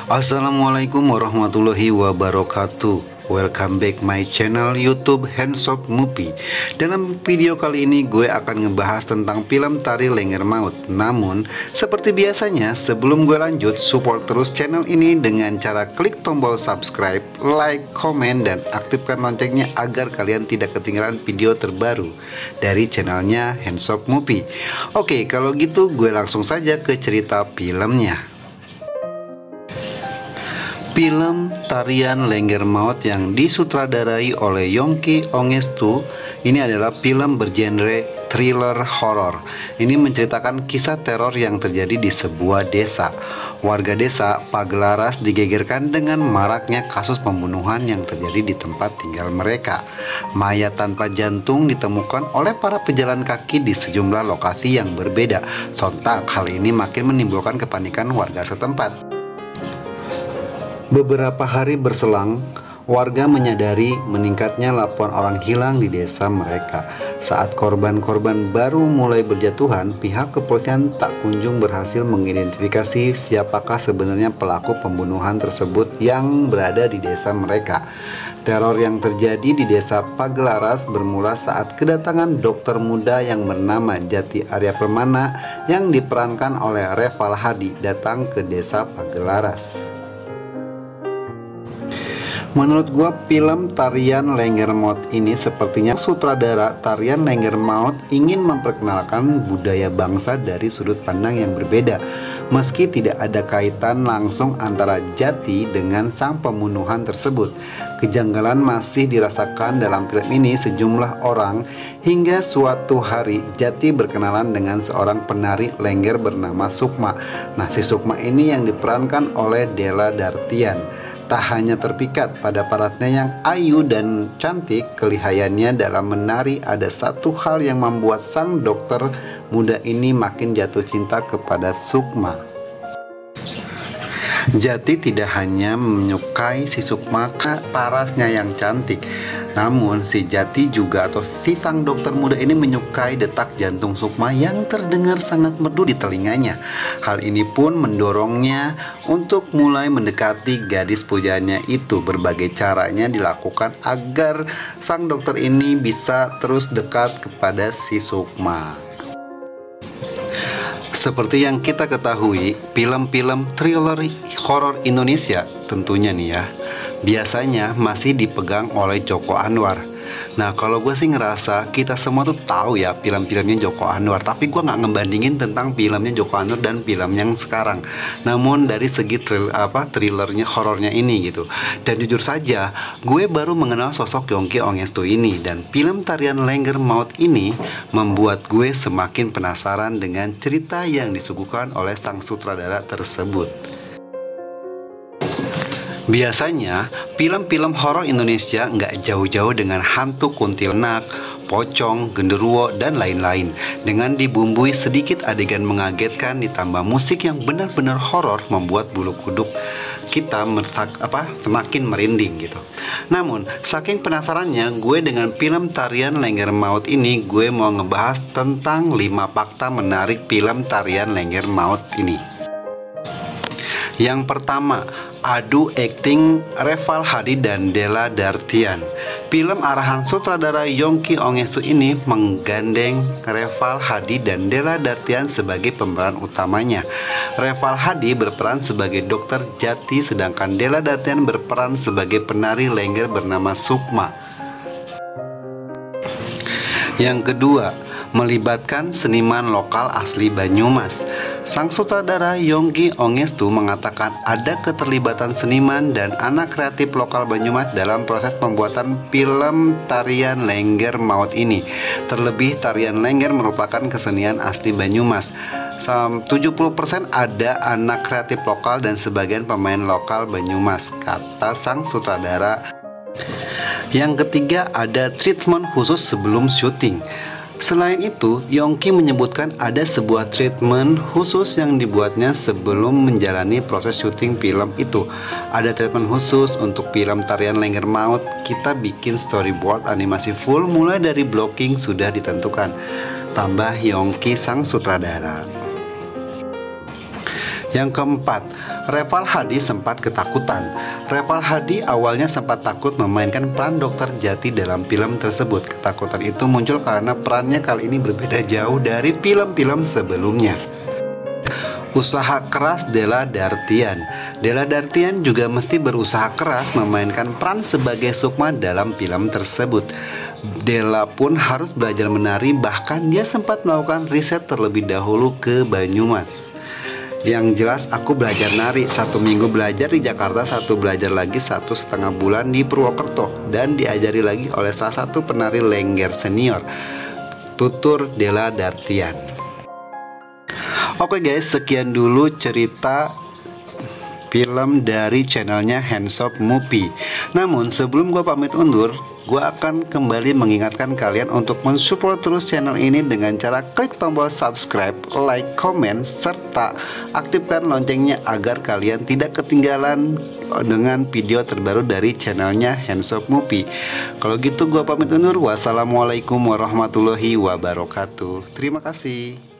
Assalamualaikum warahmatullahi wabarakatuh. Welcome back my channel YouTube Handsop Movie. Dalam video kali ini gue akan ngebahas tentang film Tari Lengger Maut. Namun seperti biasanya sebelum gue lanjut, support terus channel ini dengan cara klik tombol subscribe, like, komen, dan aktifkan loncengnya agar kalian tidak ketinggalan video terbaru dari channelnya Handsop Movie. Oke, kalau gitu gue langsung saja ke cerita filmnya. Film Tarian Lengger Maut yang disutradarai oleh Yongki Ongestu ini adalah film bergenre thriller horor. Ini menceritakan kisah teror yang terjadi di sebuah desa. Warga desa Pagelaras digegerkan dengan maraknya kasus pembunuhan yang terjadi di tempat tinggal mereka. Mayat tanpa jantung ditemukan oleh para pejalan kaki di sejumlah lokasi yang berbeda. Sontak hal ini makin menimbulkan kepanikan warga setempat. Beberapa hari berselang, warga menyadari meningkatnya laporan orang hilang di desa mereka. Saat korban-korban baru mulai berjatuhan, pihak kepolisian tak kunjung berhasil mengidentifikasi siapakah sebenarnya pelaku pembunuhan tersebut yang berada di desa mereka. Teror yang terjadi di desa Pagelaras bermula saat kedatangan dokter muda yang bernama Jati Arya Permana yang diperankan oleh Reval Hadi datang ke desa Pagelaras. Menurut gua film Tarian Lengger Maut ini sepertinya sutradara Tarian Lengger Maut ingin memperkenalkan budaya bangsa dari sudut pandang yang berbeda. Meski tidak ada kaitan langsung antara Jati dengan sang pembunuhan tersebut, kejanggalan masih dirasakan dalam film ini sejumlah orang hingga suatu hari Jati berkenalan dengan seorang penari lengger bernama Sukma. Nah, si Sukma ini yang diperankan oleh Della Dartian. Tak hanya terpikat pada paratnya yang ayu dan cantik, kelihayannya dalam menari ada satu hal yang membuat sang dokter muda ini makin jatuh cinta kepada Sukma. Jati tidak hanya menyukai si Sukma parasnya yang cantik, namun si Jati juga atau si sang dokter muda ini menyukai detak jantung Sukma yang terdengar sangat merdu di telinganya. Hal ini pun mendorongnya untuk mulai mendekati gadis pujaannya itu. Berbagai caranya dilakukan agar sang dokter ini bisa terus dekat kepada si Sukma. Seperti yang kita ketahui, film-film thriller horor Indonesia tentunya nih ya, biasanya masih dipegang oleh Joko Anwar. Nah, kalau gue sih ngerasa kita semua tuh tahu ya film-filmnya Joko Anwar, tapi gue nggak ngebandingin tentang filmnya Joko Anwar dan film yang sekarang. Namun dari segi thrillernya, horornya ini gitu. Dan jujur saja, gue baru mengenal sosok Yongki Ongestu ini, dan film Tarian Lengger Maut ini membuat gue semakin penasaran dengan cerita yang disuguhkan oleh sang sutradara tersebut. Biasanya, film-film horor Indonesia nggak jauh-jauh dengan hantu kuntilanak, pocong, genderuwo, dan lain-lain. Dengan dibumbui sedikit adegan mengagetkan ditambah musik yang benar-benar horor membuat bulu kuduk kita semakin merinding gitu. Namun, saking penasarannya gue dengan film Tarian Lengger Maut ini, gue mau ngebahas tentang 5 fakta menarik film Tarian Lengger Maut ini. Yang pertama, adu akting Reval Hadi dan Della Dartian. Film arahan sutradara Yongki Ongestu ini menggandeng Reval Hadi dan Della Dartian sebagai pemeran utamanya. Reval Hadi berperan sebagai dokter Jati, sedangkan Della Dartian berperan sebagai penari lengger bernama Sukma. Yang kedua, melibatkan seniman lokal asli Banyumas. Sang sutradara Yongki Ongestu mengatakan ada keterlibatan seniman dan anak kreatif lokal Banyumas dalam proses pembuatan film Tarian Lengger Maut ini. Terlebih Tarian Lengger merupakan kesenian asli Banyumas. 70% ada anak kreatif lokal dan sebagian pemain lokal Banyumas, kata sang sutradara. Yang ketiga, ada treatment khusus sebelum syuting. Selain itu, Yongki menyebutkan ada sebuah treatment khusus yang dibuatnya sebelum menjalani proses syuting film itu. Ada treatment khusus untuk film Tarian Lengger Maut. Kita bikin storyboard animasi full mulai dari blocking sudah ditentukan, tambah Yongki sang sutradara. Yang keempat, Reval Hadi sempat ketakutan. Reval Hadi awalnya sempat takut memainkan peran Dokter Jati dalam film tersebut. Ketakutan itu muncul karena perannya kali ini berbeda jauh dari film-film sebelumnya. Usaha keras Della Dartian. Della Dartian juga mesti berusaha keras memainkan peran sebagai Sukma dalam film tersebut. Della pun harus belajar menari, bahkan dia sempat melakukan riset terlebih dahulu ke Banyumas. Yang jelas aku belajar nari, 1 minggu belajar di Jakarta, 1 belajar lagi 1,5 bulan di Purwokerto, dan diajari lagi oleh salah satu penari Lengger senior, tutur Della Dartian. Oke guys, sekian dulu cerita film dari channelnya Handsop Movie. Namun sebelum gue pamit undur, gue akan kembali mengingatkan kalian untuk mensupport terus channel ini dengan cara klik tombol subscribe, like, comment, serta aktifkan loncengnya agar kalian tidak ketinggalan dengan video terbaru dari channelnya Handsop Movie. Kalau gitu gue pamit undur. Wassalamualaikum warahmatullahi wabarakatuh. Terima kasih.